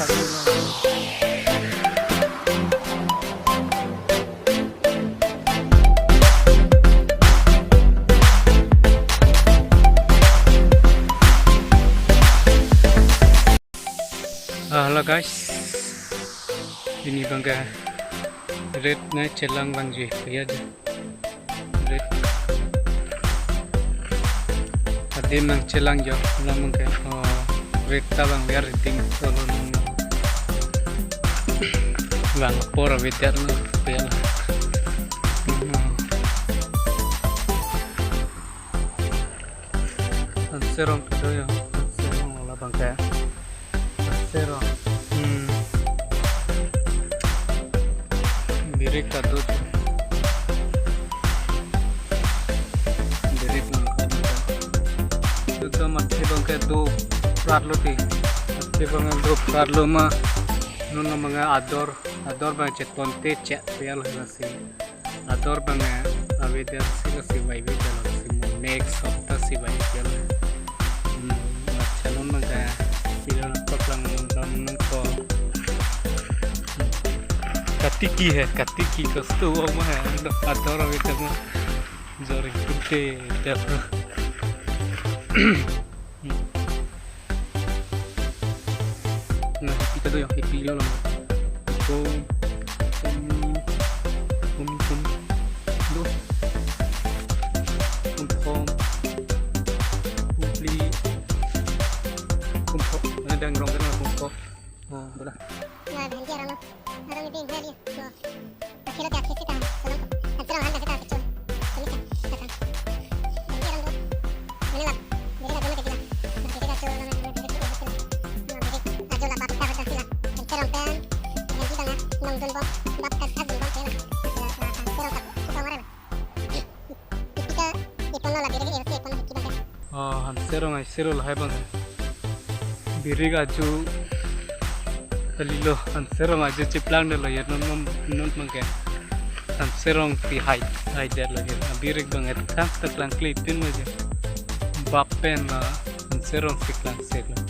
Halo guys, ini bangga RIT Chelang bangji ya aja RIT tadi nang Chelang jo namun ke RIT tabang biar ting tolong bang por bitar no biar serong kedoyo serong olah bangga serong birik kadut birik nangka itu masih bangke do pratlo ti masih bangke do pratlo ma nuna mga ador bang cetonte cek pial nasi ador bang avedar si vai vidal si next hafta si vai pial macam nuna mga pilan koplang nangko katiki है katiki कस्तो वो में है आदर अभी तक जोरी कुत्ते जब ना kita tuh yang happy loh itu do kumpli ada yang ronggan lah kumpul udah nah berhenti orang itu yang dia akhirnya dia akses kita nanti orang kita kecil ini kan berhenti orang itu ini lah jadi lagi kita nanti kita coba nanti aja lah pakai kita sila nanti orang pen berhenti tengah nongdon bom bab kasar bom pena serong tak suka marah kita ipon lah biar kita ipon kita serong ay serol hai bang birig aju Lilo serong aja ciplang deh lah ya non mungkin serong ti hide der lagi birik banget kan teklang klipin aja bapen serong tiklang seklang